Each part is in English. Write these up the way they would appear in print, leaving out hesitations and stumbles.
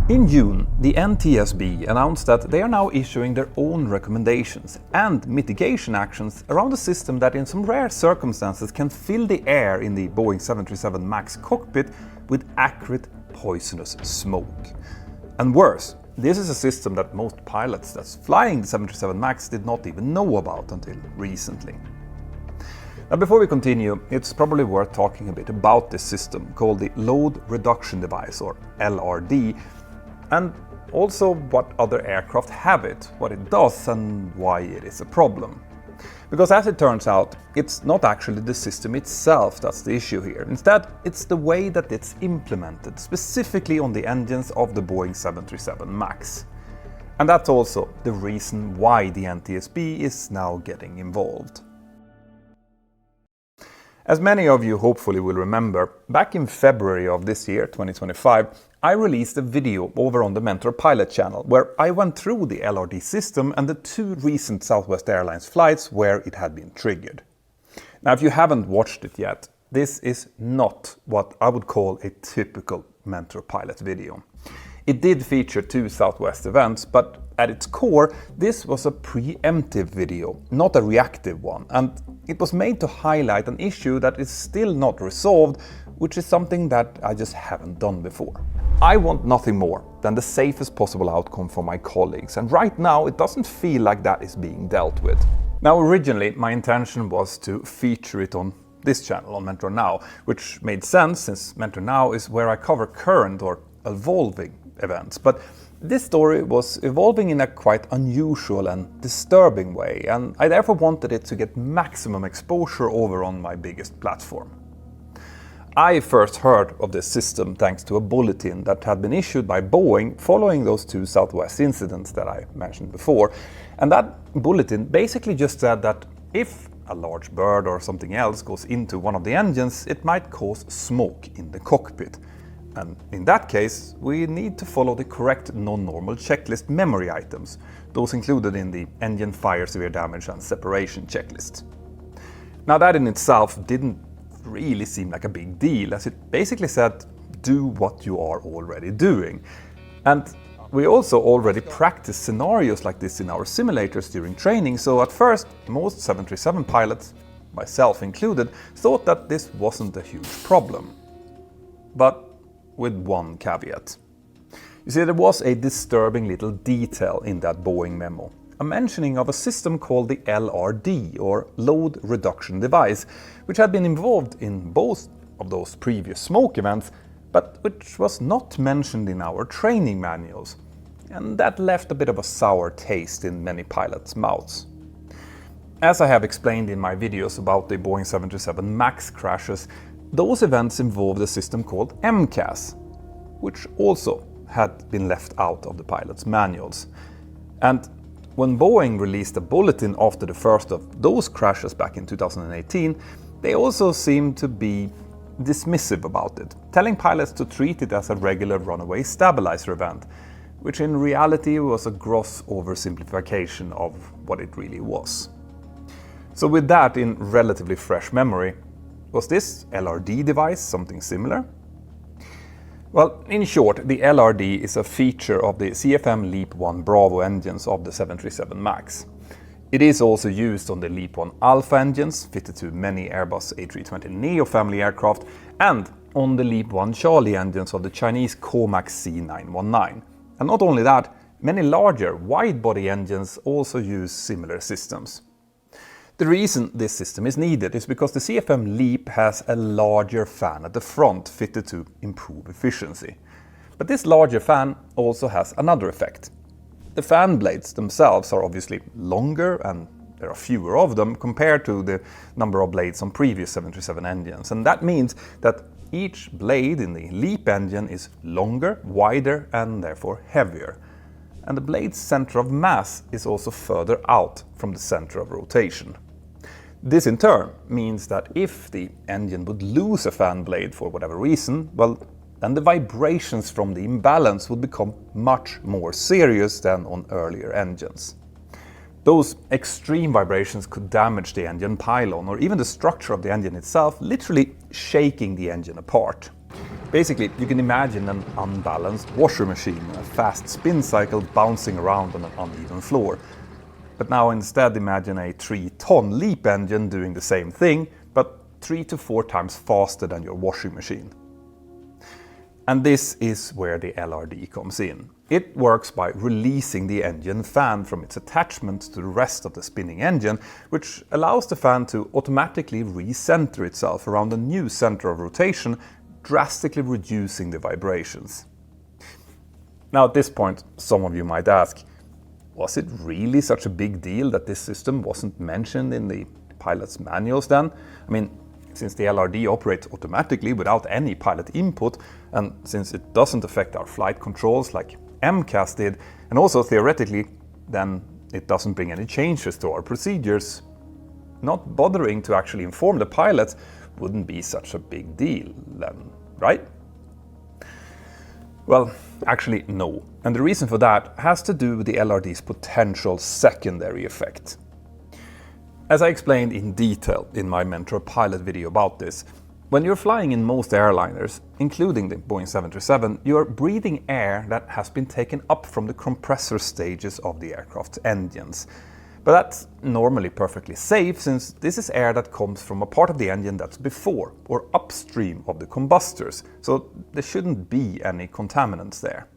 In June, the NTSB announced that they are now issuing their own recommendations and mitigation actions around a system that in some rare circumstances can fill the air in the Boeing 737 MAX cockpit with acrid poisonous smoke. And worse, this is a system that most pilots that's flying the 737 MAX did not even know about until recently. Now, before we continue, it's probably worth talking a bit about this system called the Load Reduction Device, or LRD, and also what other aircraft have it, what it does and why it is a problem. Because as it turns out, it's not actually the system itself that's the issue here. Instead, it's the way that it's implemented, specifically on the engines of the Boeing 737 MAX. And that's also the reason why the NTSB is now getting involved. As many of you hopefully will remember, back in February of this year, 2025, I released a video over on the Mentour pilot channel where I went through the LRD system and the 2 recent Southwest Airlines flights where it had been triggered. Now, if you haven't watched it yet, this is not what I would call a typical Mentour pilot video. It did feature 2 Southwest events, but at its core, this was a preemptive video, not a reactive one, and it was made to highlight an issue that is still not resolved, which is something that I just haven't done before. I want nothing more than the safest possible outcome for my colleagues, and right now it doesn't feel like that is being dealt with. Now, originally my intention was to feature it on this channel, on Mentour Now, which made sense since Mentour Now is where I cover current or evolving events. But this story was evolving in a quite unusual and disturbing way, and I therefore wanted it to get maximum exposure over on my biggest platform. I first heard of this system thanks to a bulletin that had been issued by Boeing following those 2 Southwest incidents that I mentioned before. And that bulletin basically just said that if a large bird or something else goes into one of the engines, it might cause smoke in the cockpit. And in that case, we need to follow the correct non-normal checklist memory items, those included in the engine fire, severe damage and separation checklist. Now, that in itself didn't really seem like a big deal, as it basically said, do what you are already doing. And we also already practiced scenarios like this in our simulators during training, so at first, most 737 pilots, myself included, thought that this wasn't a huge problem. But with one caveat. You see, there was a disturbing little detail in that Boeing memo, a mentioning of a system called the LRD, or Load Reduction Device, which had been involved in both of those previous smoke events, but which was not mentioned in our training manuals, and that left a bit of a sour taste in many pilots' mouths. As I have explained in my videos about the Boeing 737 MAX crashes, those events involved a system called MCAS, which also had been left out of the pilot's manuals. And when Boeing released a bulletin after the first of those crashes back in 2018, they also seemed to be dismissive about it, telling pilots to treat it as a regular runaway stabilizer event, which in reality was a gross oversimplification of what it really was. So with that in relatively fresh memory, was this LRD device something similar? Well, in short, the LRD is a feature of the CFM LEAP-1 Bravo engines of the 737 MAX. It is also used on the LEAP-1 Alpha engines, fitted to many Airbus A320neo family aircraft, and on the LEAP-1 Charlie engines of the Chinese Comac C919. And not only that, many larger wide-body engines also use similar systems. The reason this system is needed is because the CFM LEAP has a larger fan at the front fitted to improve efficiency. But this larger fan also has another effect. The fan blades themselves are obviously longer and there are fewer of them compared to the number of blades on previous 737 engines, and that means that each blade in the LEAP engine is longer, wider and therefore heavier. And the blade's center of mass is also further out from the center of rotation. This in turn means that if the engine would lose a fan blade for whatever reason, well, then the vibrations from the imbalance would become much more serious than on earlier engines. Those extreme vibrations could damage the engine pylon or even the structure of the engine itself, literally shaking the engine apart. Basically, you can imagine an unbalanced washer machine, a fast spin cycle bouncing around on an uneven floor. But now instead imagine a 3-ton leap engine doing the same thing, but 3 to 4 times faster than your washing machine. And this is where the LRD comes in. It works by releasing the engine fan from its attachment to the rest of the spinning engine, which allows the fan to automatically recenter itself around a new center of rotation, drastically reducing the vibrations. Now at this point, some of you might ask, was it really such a big deal that this system wasn't mentioned in the pilot's manuals then? I mean, since the LRD operates automatically without any pilot input, and since it doesn't affect our flight controls like MCAS did, and also theoretically, then it doesn't bring any changes to our procedures, not bothering to actually inform the pilots wouldn't be such a big deal then, right? Well, actually no. And the reason for that has to do with the LRD's potential secondary effect. As I explained in detail in my Mentour pilot video about this, when you're flying in most airliners, including the Boeing 737, you're breathing air that has been taken up from the compressor stages of the aircraft's engines. But that's normally perfectly safe, since this is air that comes from a part of the engine that's before or upstream of the combustors, so there shouldn't be any contaminants there.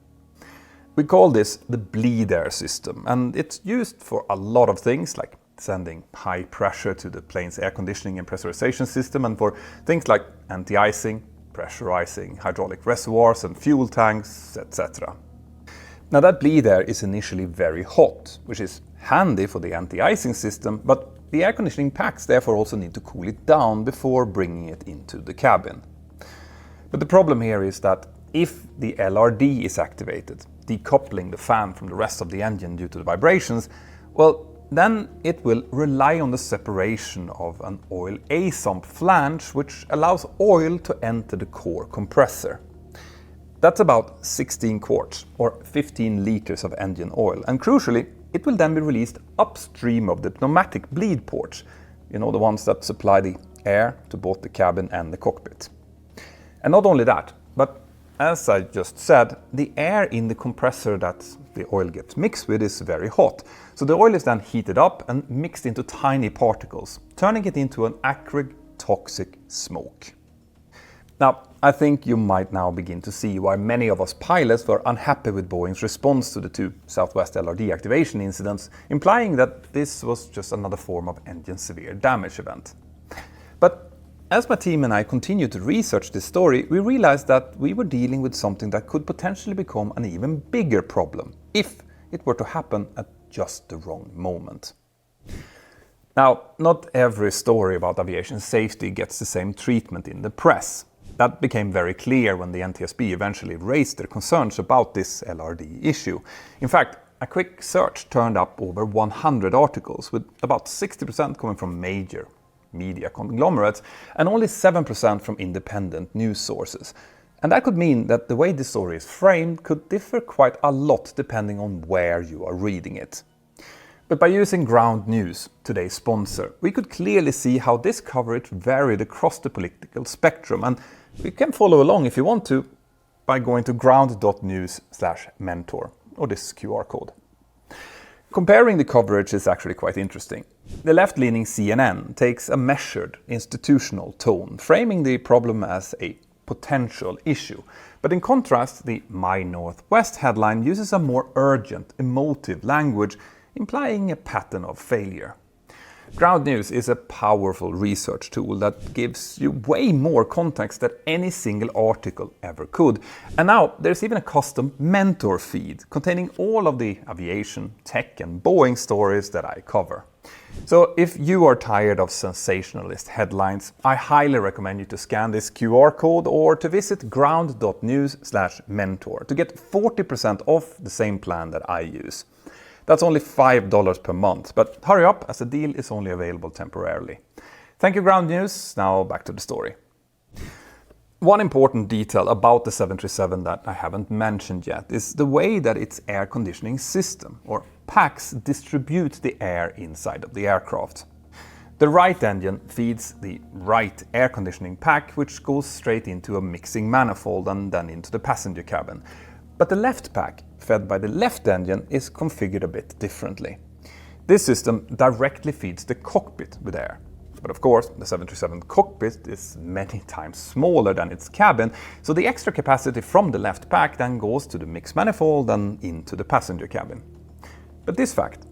We call this the bleed air system, and it's used for a lot of things like sending high pressure to the plane's air conditioning and pressurization system, and for things like anti-icing, pressurizing hydraulic reservoirs and fuel tanks, etc. Now that bleed air is initially very hot, which is handy for the anti-icing system, but the air conditioning packs therefore also need to cool it down before bringing it into the cabin. But the problem here is that if the LRD is activated, decoupling the fan from the rest of the engine due to the vibrations, well, then it will rely on the separation of an oil A-sump flange, which allows oil to enter the core compressor. That's about 16 quarts or 15 liters of engine oil, and crucially, it will then be released upstream of the pneumatic bleed ports, the ones that supply the air to both the cabin and the cockpit. And not only that, but as I just said, the air in the compressor that the oil gets mixed with is very hot. So the oil is then heated up and mixed into tiny particles, turning it into an acrid, toxic smoke. Now, I think you might now begin to see why many of us pilots were unhappy with Boeing's response to the 2 Southwest LRD activation incidents, implying that this was just another form of engine severe damage event. But as my team and I continued to research this story, we realized that we were dealing with something that could potentially become an even bigger problem if it were to happen at just the wrong moment. Now, not every story about aviation safety gets the same treatment in the press. That became very clear when the NTSB eventually raised their concerns about this LRD issue. In fact, a quick search turned up over 100 articles, with about 60% coming from major media conglomerates and only 7% from independent news sources. And that could mean that the way the story is framed could differ quite a lot depending on where you are reading it. But by using Ground News, today's sponsor, we could clearly see how this coverage varied across the political spectrum, and you can follow along if you want to by going to ground.news/mentor, or this QR code. Comparing the coverage is actually quite interesting. The left-leaning CNN takes a measured, institutional tone, framing the problem as a potential issue. But in contrast, the My Northwest headline uses a more urgent, emotive language, implying a pattern of failure. Ground News is a powerful research tool that gives you way more context than any single article ever could. And now there's even a custom Mentour feed containing all of the aviation, tech and Boeing stories that I cover. So if you are tired of sensationalist headlines, I highly recommend you to scan this QR code or to visit ground.news/mentor to get 40% off the same plan that I use. That's only $5 per month, but hurry up as the deal is only available temporarily. Thank you, Ground News. Now back to the story. One important detail about the 737 that I haven't mentioned yet is the way that its air conditioning system, or packs, distribute the air inside of the aircraft. The right engine feeds the right air conditioning pack, which goes straight into a mixing manifold and then into the passenger cabin. But the left pack, fed by the left engine, is configured a bit differently. This system directly feeds the cockpit with air. But of course, the 737 cockpit is many times smaller than its cabin, so the extra capacity from the left pack then goes to the mix manifold and into the passenger cabin. But this fact,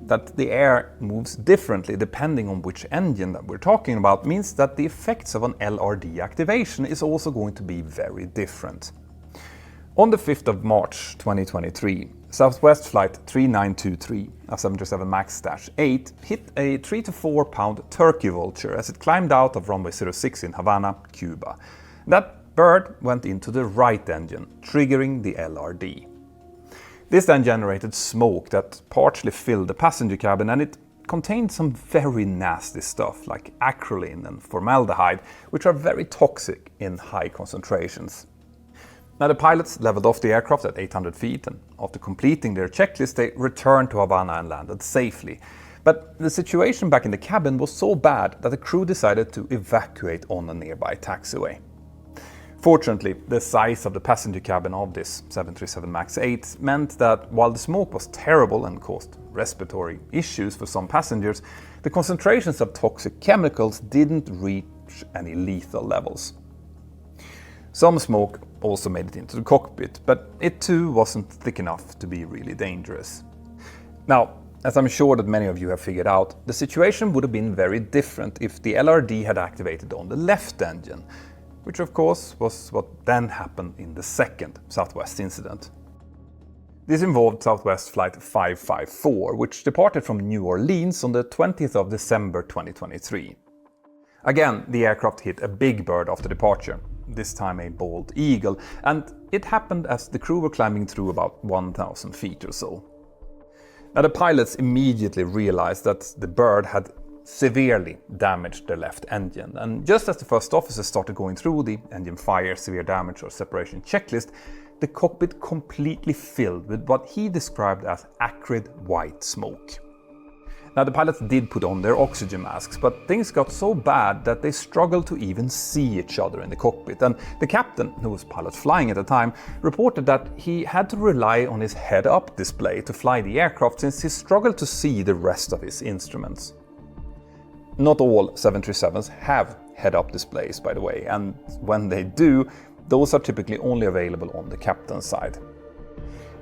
that the air moves differently depending on which engine that we're talking about, means that the effects of an LRD activation is also going to be very different. On the 5th of March 2023, Southwest Flight 3923, a 737 MAX-8, hit a 3 to 4 pound turkey vulture as it climbed out of runway 06 in Havana, Cuba. That bird went into the right engine, triggering the LRD. This then generated smoke that partially filled the passenger cabin, and it contained some very nasty stuff like acrolein and formaldehyde, which are very toxic in high concentrations. Now, the pilots leveled off the aircraft at 800 feet, and after completing their checklist, they returned to Havana and landed safely. But the situation back in the cabin was so bad that the crew decided to evacuate on a nearby taxiway. Fortunately, the size of the passenger cabin of this 737 MAX-8 meant that while the smoke was terrible and caused respiratory issues for some passengers, the concentrations of toxic chemicals didn't reach any lethal levels. Some smoke also made it into the cockpit, but it too wasn't thick enough to be really dangerous. Now, as I'm sure that many of you have figured out, the situation would have been very different if the LRD had activated on the left engine, which of course was what then happened in the second Southwest incident. This involved Southwest Flight 554, which departed from New Orleans on the 20th of December 2023. Again, the aircraft hit a big bird after departure, this time a bald eagle, and it happened as the crew were climbing through about 1,000 feet or so. Now, the pilots immediately realized that the bird had severely damaged their left engine, and just as the first officer started going through the engine fire, severe damage or separation checklist, the cockpit completely filled with what he described as acrid white smoke. Now, the pilots did put on their oxygen masks, but things got so bad that they struggled to even see each other in the cockpit, and the captain, who was pilot flying at the time, reported that he had to rely on his head-up display to fly the aircraft since he struggled to see the rest of his instruments. Not all 737s have head-up displays, by the way, and when they do, those are typically only available on the captain's side.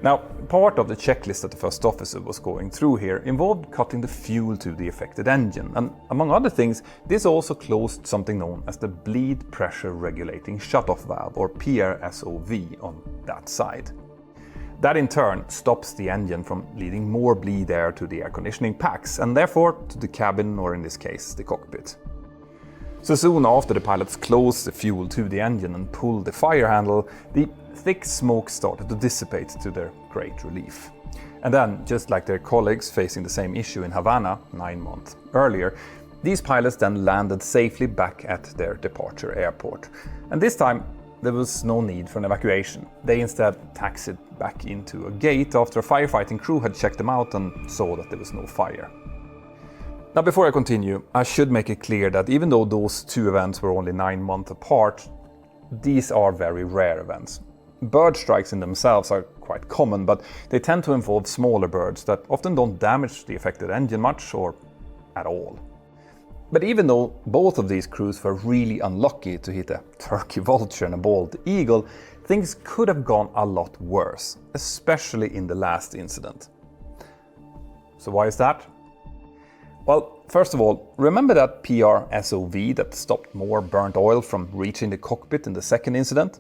Now, part of the checklist that the first officer was going through here involved cutting the fuel to the affected engine, and among other things, this also closed something known as the bleed pressure regulating shutoff valve, or PRSOV, on that side. That in turn stops the engine from leading more bleed air to the air conditioning packs, and therefore to the cabin, or in this case, the cockpit. So soon after the pilots closed the fuel to the engine and pulled the fire handle, the thick smoke started to dissipate to their great relief. And then, just like their colleagues facing the same issue in Havana 9 months earlier, these pilots then landed safely back at their departure airport. And this time, there was no need for an evacuation. They instead taxied back into a gate after a firefighting crew had checked them out and saw that there was no fire. Now, before I continue, I should make it clear that even though those two events were only 9 months apart, these are very rare events. Bird strikes in themselves are quite common, but they tend to involve smaller birds that often don't damage the affected engine much or at all. But even though both of these crews were really unlucky to hit a turkey vulture and a bald eagle, things could have gone a lot worse, especially in the last incident. So why is that? Well, first of all, remember that PRSOV that stopped more burnt oil from reaching the cockpit in the second incident?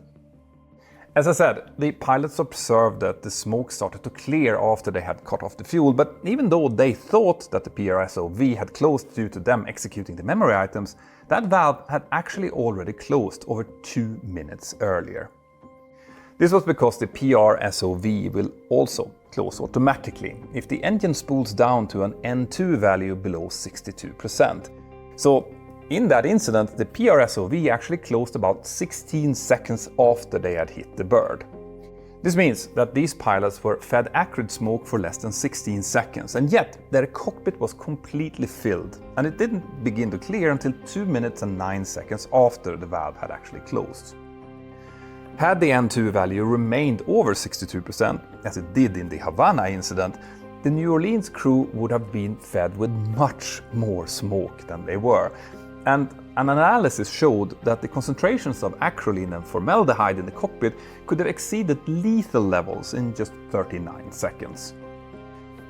As I said, the pilots observed that the smoke started to clear after they had cut off the fuel, but even though they thought that the PRSOV had closed due to them executing the memory items, that valve had actually already closed over 2 minutes earlier. This was because the PRSOV will also close automatically if the engine spools down to an N2 value below 62%. So, in that incident, the PRSOV actually closed about 16 seconds after they had hit the bird. This means that these pilots were fed acrid smoke for less than 16 seconds, and yet their cockpit was completely filled, and it didn't begin to clear until 2 minutes and 9 seconds after the valve had actually closed. Had the N2 value remained over 62%, as it did in the Havana incident, the New Orleans crew would have been fed with much more smoke than they were. And an analysis showed that the concentrations of acrolein and formaldehyde in the cockpit could have exceeded lethal levels in just 39 seconds.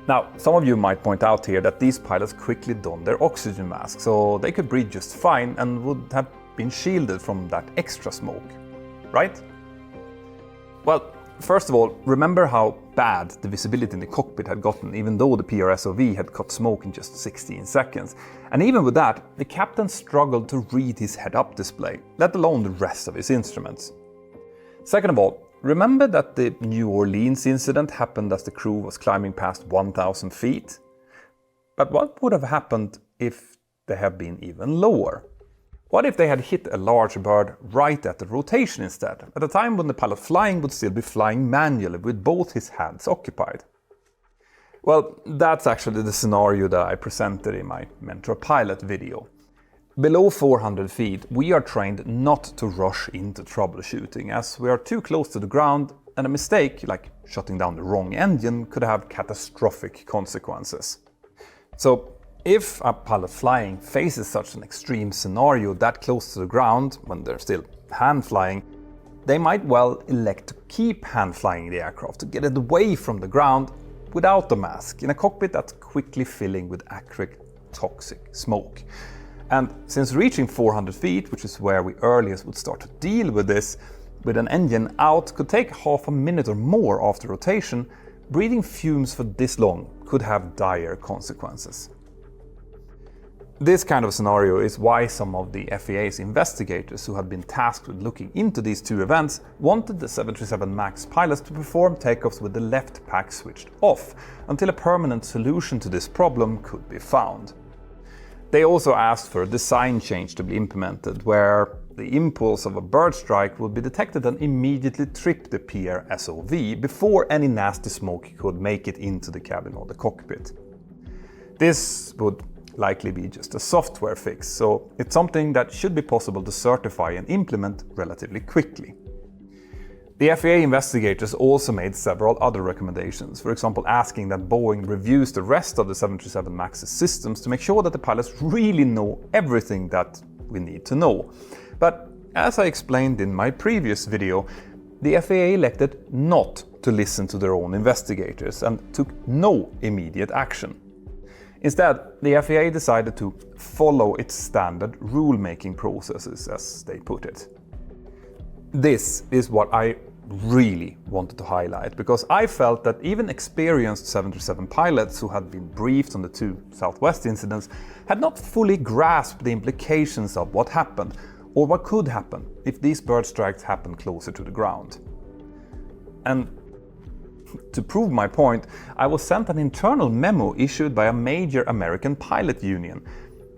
Now, some of you might point out here that these pilots quickly donned their oxygen masks, so they could breathe just fine and would have been shielded from that extra smoke, right? Well, first of all, remember how bad the visibility in the cockpit had gotten, even though the PRSOV had cut smoke in just 16 seconds. And even with that, the captain struggled to read his head-up display, let alone the rest of his instruments. Second of all, remember that the New Orleans incident happened as the crew was climbing past 1,000 feet? But what would have happened if they had been even lower? What if they had hit a large bird right at the rotation instead, at a time when the pilot flying would still be flying manually with both his hands occupied? Well, that's actually the scenario that I presented in my Mentour pilot video. Below 400 feet, we are trained not to rush into troubleshooting, as we are too close to the ground, and a mistake, like shutting down the wrong engine, could have catastrophic consequences. So, if a pilot flying faces such an extreme scenario that close to the ground, when they're still hand flying, they might well elect to keep hand flying the aircraft to get it away from the ground without the mask, in a cockpit that's quickly filling with acrid, toxic smoke. And since reaching 400 feet, which is where we earliest would start to deal with this, with an engine out could take half a minute or more after rotation, breathing fumes for this long could have dire consequences. This kind of scenario is why some of the FAA's investigators who had been tasked with looking into these two events wanted the 737 MAX pilots to perform takeoffs with the left pack switched off until a permanent solution to this problem could be found. They also asked for a design change to be implemented where the impulse of a bird strike would be detected and immediately trip the PRSOV before any nasty smoke could make it into the cabin or the cockpit. This would likely be just a software fix, so it's something that should be possible to certify and implement relatively quickly. The FAA investigators also made several other recommendations, for example asking that Boeing reviews the rest of the 737 MAX's systems to make sure that the pilots really know everything that we need to know. But as I explained in my previous video, the FAA elected not to listen to their own investigators and took no immediate action. Instead, the FAA decided to follow its standard rule-making processes, as they put it. This is what I really wanted to highlight, because I felt that even experienced 737 pilots who had been briefed on the two Southwest incidents had not fully grasped the implications of what happened, or what could happen if these bird strikes happened closer to the ground. And to prove my point, I was sent an internal memo issued by a major American pilot union.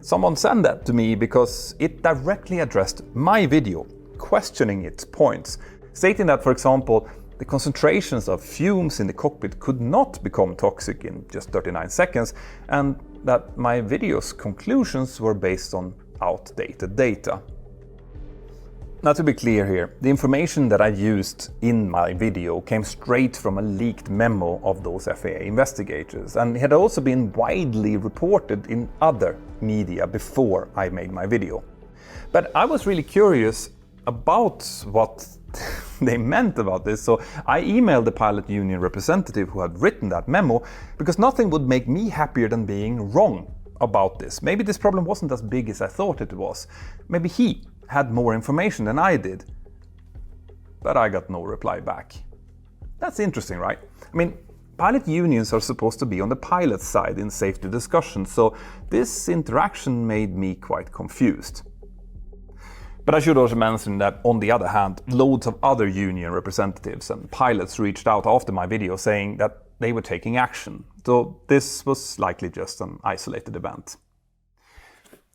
Someone sent that to me because it directly addressed my video, questioning its points, stating that, for example, the concentrations of fumes in the cockpit could not become toxic in just 39 seconds, and that my video's conclusions were based on outdated data. Now, to be clear here, the information that I used in my video came straight from a leaked memo of those FAA investigators, and it had also been widely reported in other media before I made my video. But I was really curious about what they meant about this, so I emailed the pilot union representative who had written that memo, because nothing would make me happier than being wrong about this. Maybe this problem wasn't as big as I thought it was. Maybe he had more information than I did. But I got no reply back. That's interesting, right? I mean, pilot unions are supposed to be on the pilot's side in safety discussions, so this interaction made me quite confused. But I should also mention that, on the other hand, loads of other union representatives and pilots reached out after my video saying that they were taking action, so this was likely just an isolated event.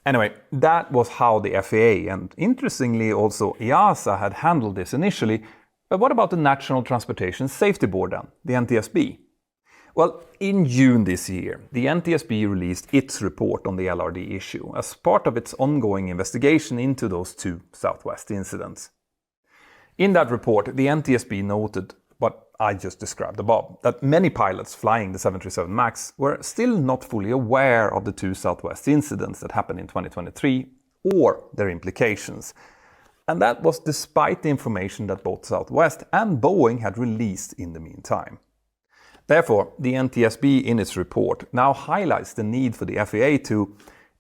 Anyway, that was how the FAA and interestingly also EASA had handled this initially, But what about the National Transportation Safety Board then, the NTSB? Well, in June this year, the NTSB released its report on the LRD issue as part of its ongoing investigation into those two Southwest incidents. In that report, the NTSB noted what I just described above, that many pilots flying the 737 MAX were still not fully aware of the two Southwest incidents that happened in 2023 or their implications. And that was despite the information that both Southwest and Boeing had released in the meantime. Therefore, the NTSB in its report now highlights the need for the FAA to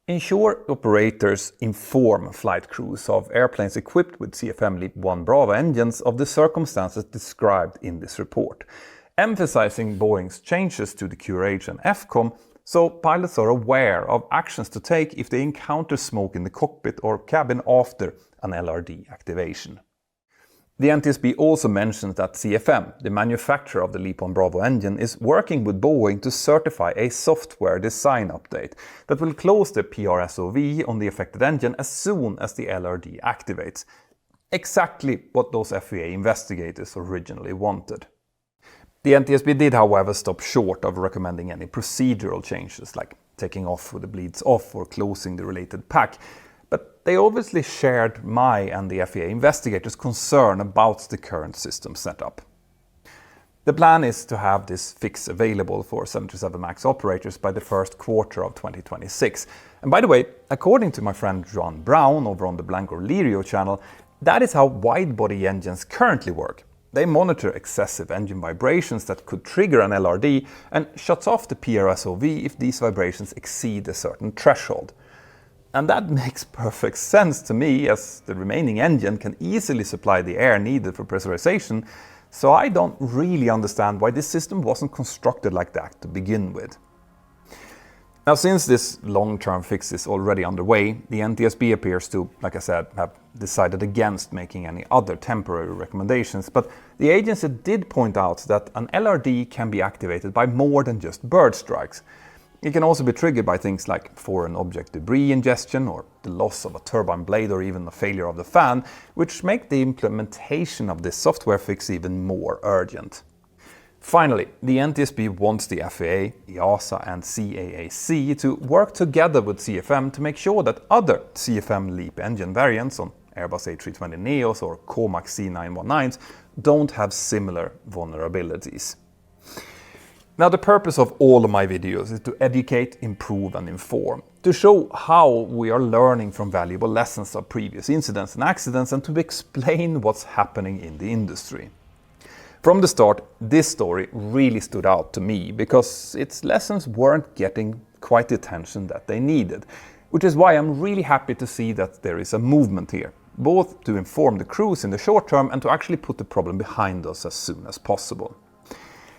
ensure operators inform flight crews of airplanes equipped with CFM LEAP-1 Bravo engines of the circumstances described in this report, emphasizing Boeing's changes to the QRH and FCOM so pilots are aware of actions to take if they encounter smoke in the cockpit or cabin after an LRD activation. The NTSB also mentions that CFM, the manufacturer of the LEAP-1 Bravo engine, is working with Boeing to certify a software design update that will close the PRSOV on the affected engine as soon as the LRD activates. Exactly what those FAA investigators originally wanted. The NTSB did, however, stop short of recommending any procedural changes like taking off with the bleeds off or closing the related pack. But they obviously shared my and the FAA investigators' concern about the current system setup. The plan is to have this fix available for 737 MAX operators by the first quarter of 2026. And by the way, according to my friend John Brown over on the Blanco Lirio channel, that is how wide-body engines currently work. They monitor excessive engine vibrations that could trigger an LRD and shuts off the PRSOV if these vibrations exceed a certain threshold. And that makes perfect sense to me, as the remaining engine can easily supply the air needed for pressurization, so I don't really understand why this system wasn't constructed like that to begin with. Now, since this long-term fix is already underway, the NTSB appears to, like I said, have decided against making any other temporary recommendations, but the agency did point out that an LRD can be activated by more than just bird strikes. It can also be triggered by things like foreign object debris ingestion or the loss of a turbine blade or even the failure of the fan, which make the implementation of this software fix even more urgent. Finally, the NTSB wants the FAA, EASA and CAAC to work together with CFM to make sure that other CFM LEAP engine variants on Airbus A320neos or COMAC C919s don't have similar vulnerabilities. Now, the purpose of all of my videos is to educate, improve and inform, to show how we are learning from valuable lessons of previous incidents and accidents and to explain what's happening in the industry. From the start, this story really stood out to me because its lessons weren't getting quite the attention that they needed, which is why I'm really happy to see that there is a movement here, both to inform the crews in the short term and to actually put the problem behind us as soon as possible.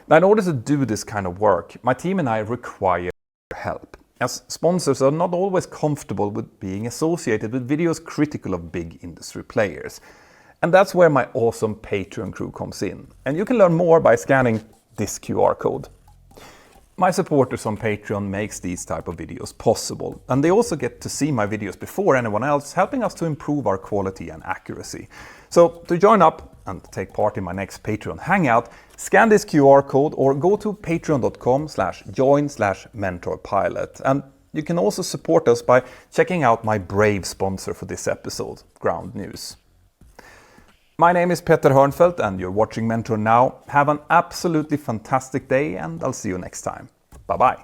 Now, in order to do this kind of work, my team and I require help, as sponsors are not always comfortable with being associated with videos critical of big industry players. And that's where my awesome Patreon crew comes in. And you can learn more by scanning this QR code. My supporters on Patreon makes these type of videos possible, and they also get to see my videos before anyone else, helping us to improve our quality and accuracy. So to join up and take part in my next Patreon hangout, scan this QR code or go to patreon.com/join/mentorpilot. And you can also support us by checking out my brave sponsor for this episode, Ground News. My name is Peter Hörnfeldt and you're watching Mentor now. Have an absolutely fantastic day and I'll see you next time. Bye bye.